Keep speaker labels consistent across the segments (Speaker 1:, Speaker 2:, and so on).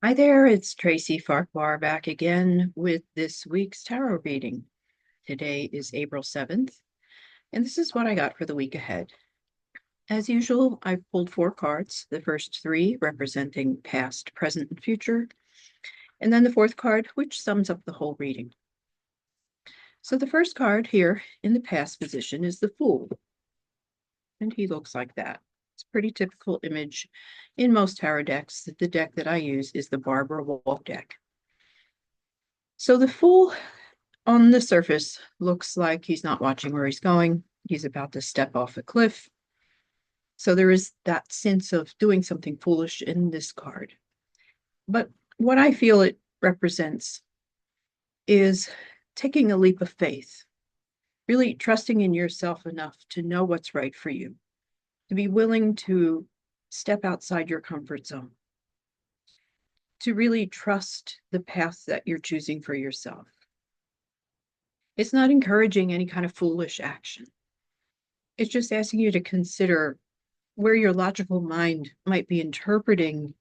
Speaker 1: Hi there, it's Tracy Farquhar back again with this week's tarot reading. Today is April 7th, and this is what I got for the week ahead. As usual, I've pulled four cards, the first three representing past, present, and future, and then the fourth card, which sums up the whole reading. So the first card here in the past position is the Fool, and he looks like that. It's a pretty typical image in most tarot decks. The deck that I use is the Barbara Wolf deck. So the Fool on the surface looks like he's not watching where he's going. He's about to step off a cliff. So there is that sense of doing something foolish in this card. But what I feel it represents is taking a leap of faith, really trusting in yourself enough to know what's right for you, to be willing to step outside your comfort zone, to really trust the path that you're choosing for yourself. It's not encouraging any kind of foolish action. It's just asking you to consider where your logical mind might be interpreting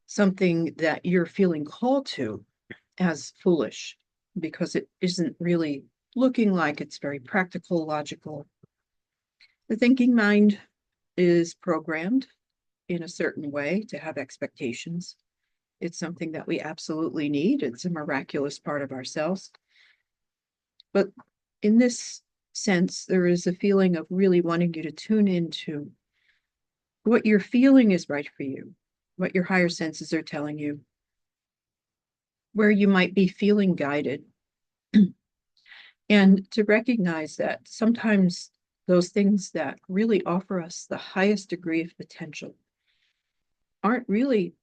Speaker 1: something that you're feeling called to as foolish because it isn't really looking like it's very practical, logical. The thinking mind is programmed in a certain way to have expectations. It's something that we absolutely need. It's a miraculous part of ourselves. But in this sense, there is a feeling of really wanting you to tune into what you're feeling is right for you, what your higher senses are telling you, where you might be feeling guided, and to recognize that sometimes those things that really offer us the highest degree of potential aren't really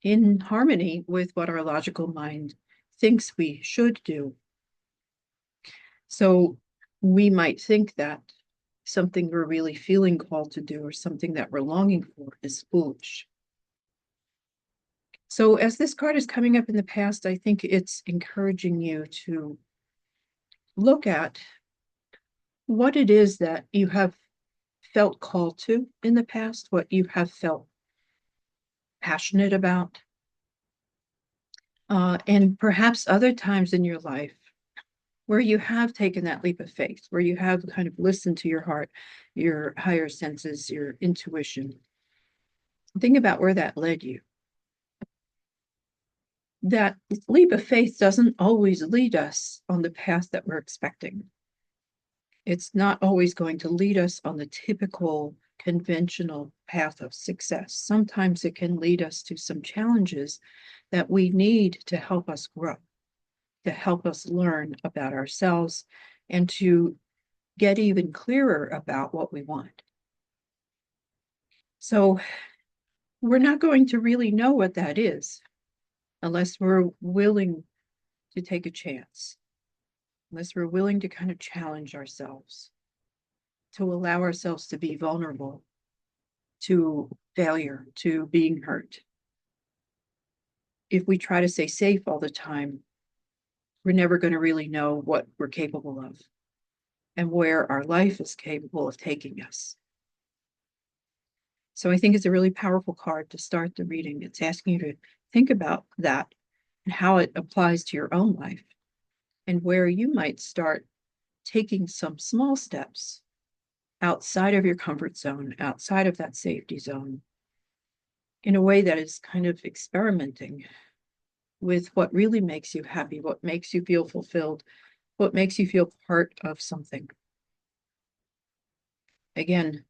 Speaker 1: in harmony with what our logical mind thinks we should do. So we might think that something we're really feeling called to do or something that we're longing for is foolish. So as this card is coming up in the past, I think it's encouraging you to look at what it is that you have felt called to in the past, what you have felt passionate about, and perhaps other times in your life where you have taken that leap of faith, where you have kind of listened to your heart, your higher senses, your intuition. Think about where that led you. That leap of faith doesn't always lead us on the path that we're expecting. It's not always going to lead us on the typical conventional path of success. Sometimes it can lead us to some challenges that we need to help us grow, to help us learn about ourselves, and to get even clearer about what we want. So we're not going to really know what that is unless we're willing to take a chance, unless we're willing to kind of challenge ourselves, to allow ourselves to be vulnerable to failure, to being hurt. If we try to stay safe all the time, we're never going to really know what we're capable of and where our life is capable of taking us. So I think it's a really powerful card to start the reading. It's asking you to think about that and how it applies to your own life and where you might start taking some small steps outside of your comfort zone, outside of that safety zone, in a way that is kind of experimenting with what really makes you happy, what makes you feel fulfilled, what makes you feel part of something. Again,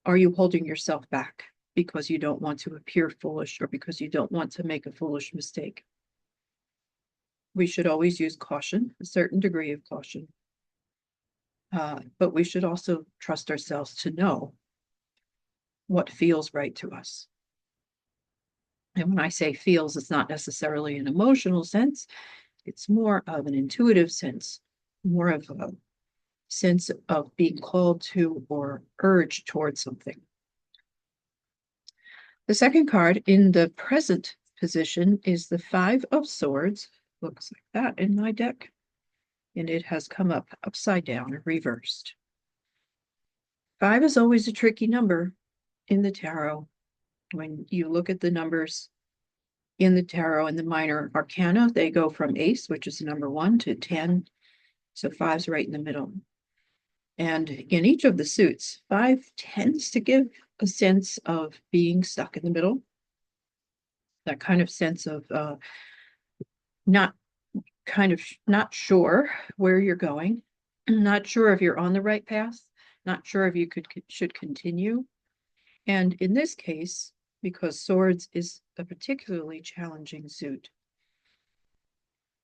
Speaker 1: are you holding yourself back because you don't want to appear foolish or because you don't want to make a foolish mistake? We should always use caution, a certain degree of caution. But we should also trust ourselves to know what feels right to us. And when I say feels, it's not necessarily an emotional sense, it's more of an intuitive sense, more of a sense of being called to or urged towards something. The second card in the present position is the Five of Swords. Looks like that in my deck. And it has come up upside down or reversed. Five is always a tricky number in the tarot. When you look at the numbers in the tarot and the minor arcana, they go from ace, which is number 1, to 10. So 5's right in the middle. And in each of the suits, 5 tends to give a sense of being stuck in the middle. That kind of sense of not sure where you're going, not sure if you're on the right path, not sure if you should continue. And in this case, because swords is a particularly challenging suit,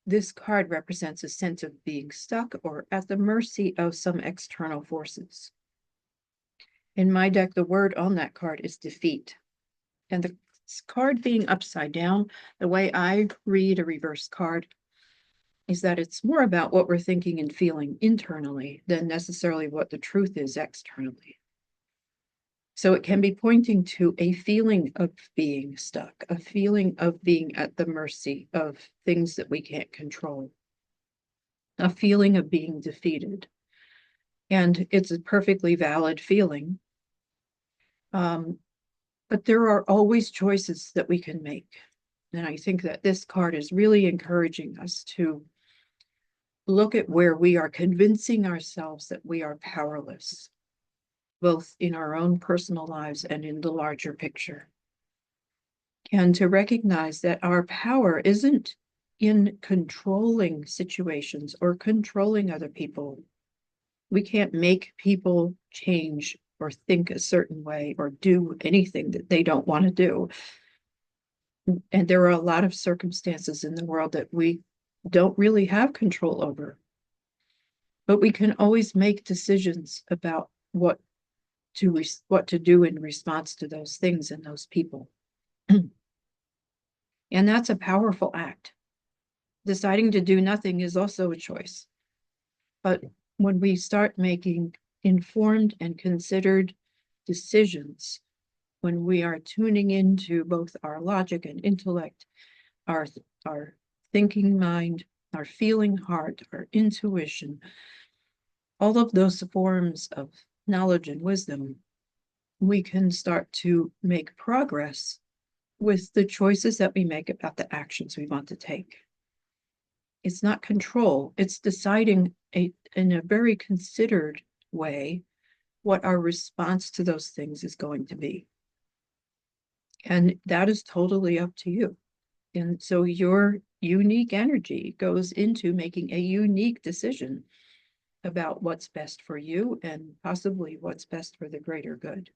Speaker 1: this card represents a sense of being stuck or at the mercy of some external forces. In my deck, the word on that card is defeat. And the card being upside down, the way I read a reverse card is that it's more about what we're thinking and feeling internally than necessarily what the truth is externally. So it can be pointing to a feeling of being stuck, a feeling of being at the mercy of things that we can't control, a feeling of being defeated. And it's a perfectly valid feeling. But there are always choices that we can make. And I think that this card is really encouraging us to look at where we are convincing ourselves that we are powerless, both in our own personal lives and in the larger picture. And to recognize that our power isn't in controlling situations or controlling other people. We can't make people change or think a certain way or do anything that they don't want to do. And there are a lot of circumstances in the world that we don't really have control over. But we can always make decisions about what to do in response to those things and those people. And that's a powerful act. Deciding to do nothing is also a choice. But when we start making informed and considered decisions, when we are tuning into both our logic and intellect, our thinking mind, our feeling heart, our intuition, all of those forms of knowledge and wisdom, we can start to make progress with the choices that we make about the actions we want to take. It's not control, it's deciding in a very considered way what our response to those things is going to be. And that is totally up to you. And so your unique energy goes into making a unique decision about what's best for you and possibly what's best for the greater good.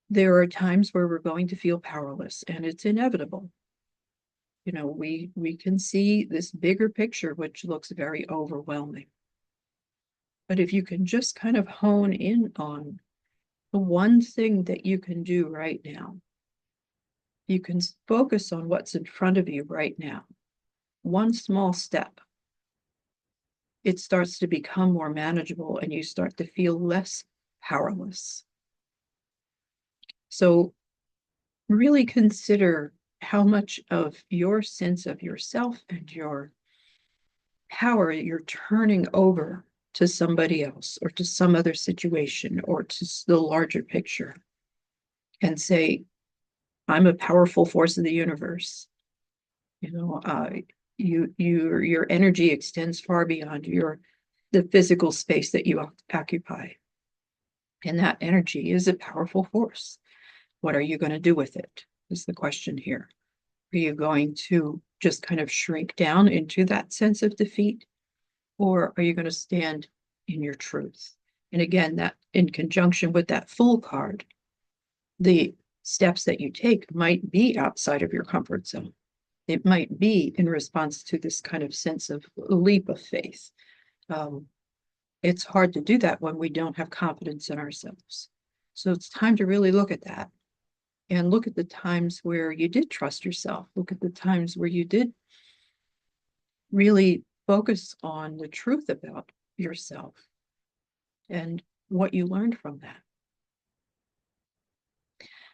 Speaker 1: There are times where we're going to feel powerless, and it's inevitable. You know, we can see this bigger picture, which looks very overwhelming. But if you can just kind of hone in on the one thing that you can do right now, you can focus on what's in front of you right now. One small step, it starts to become more manageable and you start to feel less powerless. So really consider how much of your sense of yourself and your power you're turning over to somebody else or to some other situation or to the larger picture, and say, I'm a powerful force of the universe. You know, your energy extends far beyond the physical space that you occupy. And that energy is a powerful force. What are you going to do with it? Is the question here. Are you going to just kind of shrink down into that sense of defeat? Or are you going to stand in your truth? And again, that in conjunction with that Fool card, the steps that you take might be outside of your comfort zone. It might be in response to this kind of sense of leap of faith. It's hard to do that when we don't have confidence in ourselves. So it's time to really look at that and look at the times where you did trust yourself. Look at the times where you did really focus on the truth about yourself and what you learned from that.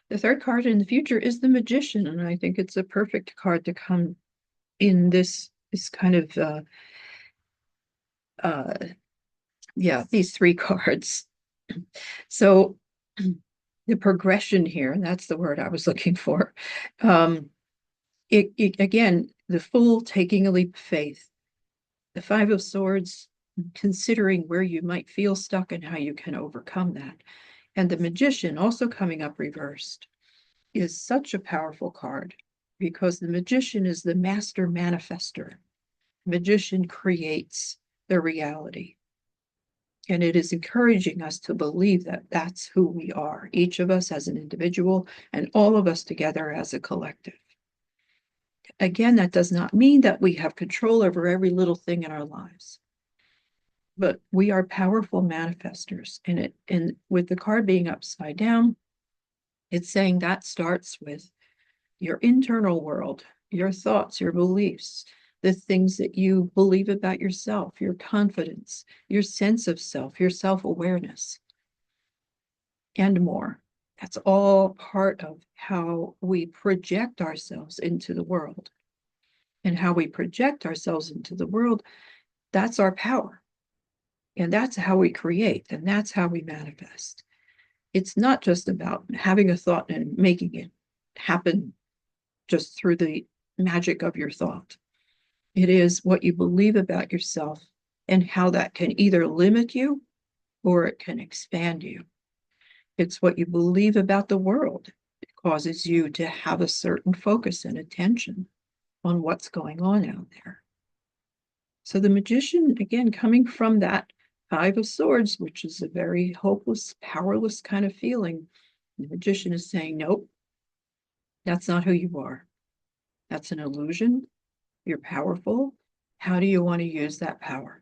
Speaker 1: The third card in the future is the Magician, and I think it's a perfect card to come in this kind of these three cards. So the progression here, that's the word I was looking for. Again, the fool taking a leap of faith, the Five of Swords, considering where you might feel stuck and how you can overcome that. And the Magician, also coming up reversed, is such a powerful card because the Magician is the master manifester. Magician creates the reality. And it is encouraging us to believe that that's who we are, each of us as an individual and all of us together as a collective. Again, that does not mean that we have control over every little thing in our lives, but we are powerful manifestors. And with the card being upside down, it's saying that starts with your internal world, your thoughts, your beliefs, the things that you believe about yourself, your confidence, your sense of self, your self-awareness, and more. That's all part of how we project ourselves into the world. And how we project ourselves into the world, that's our power. And that's how we create, and that's how we manifest. It's not just about having a thought and making it happen just through the magic of your thought. It is what you believe about yourself and how that can either limit you or it can expand you. It's what you believe about the world. It causes you to have a certain focus and attention on what's going on out there. So the Magician, again, coming from that Five of Swords, which is a very hopeless, powerless kind of feeling, the Magician is saying, nope, that's not who you are. That's an illusion. You're powerful. How do you want to use that power?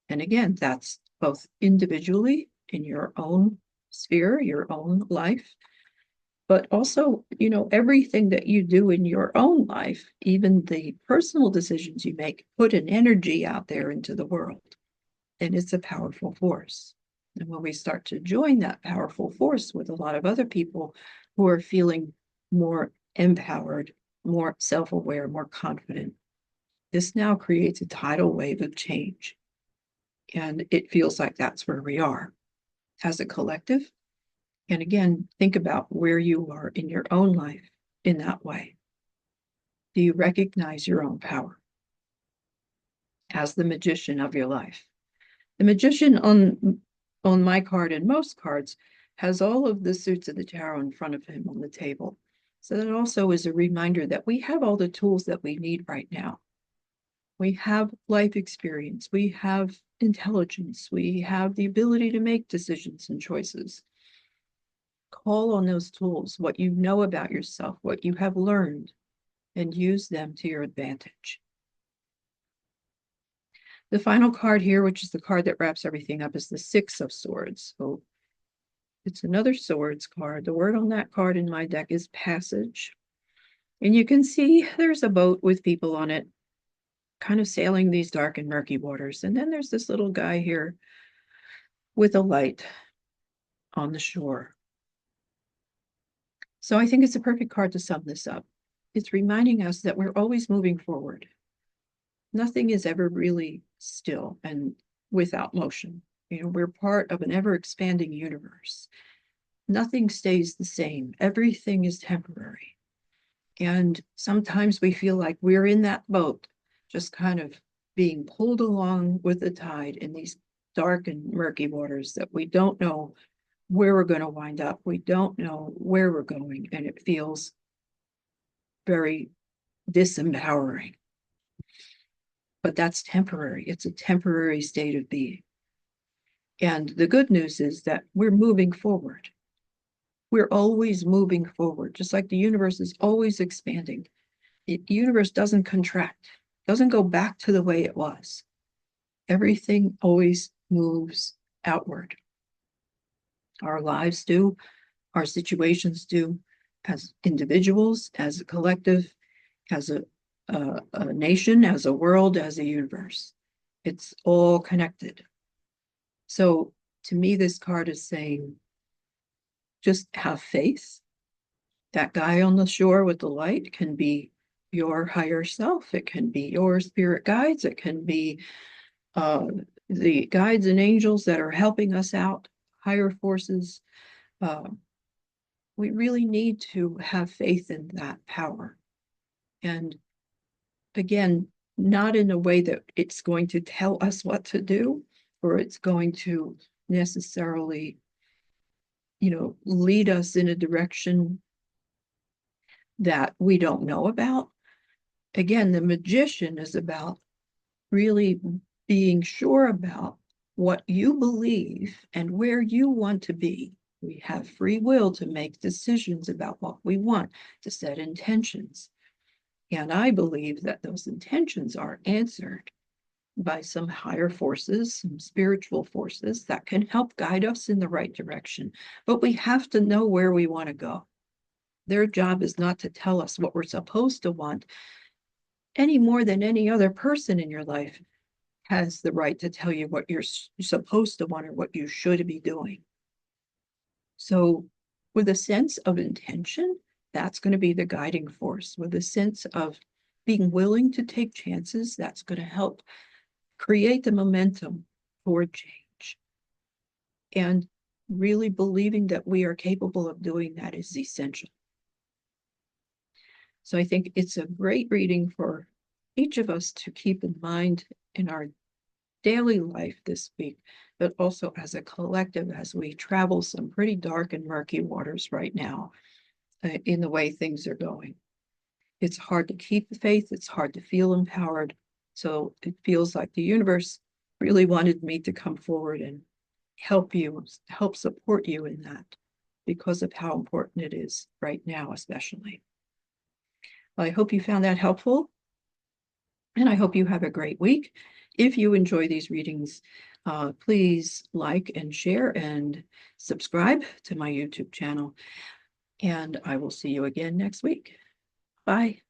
Speaker 1: And again, that's both individually in your own sphere, your own life, but also, everything that you do in your own life, even the personal decisions you make, put an energy out there into the world. And it's a powerful force. And when we start to join that powerful force with a lot of other people who are feeling more empowered, more self-aware, more confident, this now creates a tidal wave of change. And it feels like that's where we are as a collective. And again, think about where you are in your own life in that way. Do you recognize your own power as the magician of your life? The Magician on my card and most cards has all of the suits of the tarot in front of him on the table. So that also is a reminder that we have all the tools that we need right now. We have life experience, we have intelligence, we have the ability to make decisions and choices. Call on those tools, what you know about yourself, what you have learned, and use them to your advantage. The final card here, which is the card that wraps everything up, is the Six of Swords. So it's another swords card. The word on that card in my deck is passage. And you can see there's a boat with people on it, kind of sailing these dark and murky waters. And then there's this little guy here with a light on the shore. So I think it's a perfect card to sum this up. It's reminding us that we're always moving forward. Nothing is ever really still and without motion. We're part of an ever-expanding universe. Nothing stays the same. Everything is temporary. And sometimes we feel like we're in that boat, just kind of being pulled along with the tide in these dark and murky waters that we don't know where we're going to wind up. We don't know where we're going, and it feels very disempowering. But that's temporary. It's a temporary state of being. And the good news is that we're moving forward. We're always moving forward, just like the universe is always expanding. The universe doesn't contract, doesn't go back to the way it was. Everything always moves outward. Our lives do, our situations do, as individuals, as a collective, as a nation, as a world, as a universe. It's all connected. So to me, this card is saying, just have faith. That guy on the shore with the light can be your higher self. It can be your spirit guides. It can be the guides and angels that are helping us out, higher forces. we really need to have faith in that power. And again, not in a way that it's going to tell us what to do, or it's going to necessarily, lead us in a direction that we don't know about. Again, the magician is about really being sure about what you believe and where you want to be. We have free will to make decisions about what we want, to set intentions. And I believe that those intentions are answered by some higher forces, some spiritual forces that can help guide us in the right direction. But we have to know where we want to go. Their job is not to tell us what we're supposed to want any more than any other person in your life has the right to tell you what you're supposed to want or what you should be doing. So, with a sense of intention, that's going to be the guiding force. With a sense of being willing to take chances, that's going to help create the momentum for change. And really believing that we are capable of doing that is essential. So I think it's a great reading for each of us to keep in mind in our daily life this week, but also as a collective as we travel some pretty dark and murky waters right now in the way things are going. It's hard to keep the faith, it's hard to feel empowered. So it feels like the universe really wanted me to come forward and help support you in that because of how important it is right now, especially. Well, I hope you found that helpful. And I hope you have a great week. If you enjoy these readings, please like and share and subscribe to my YouTube channel. And I will see you again next week. Bye.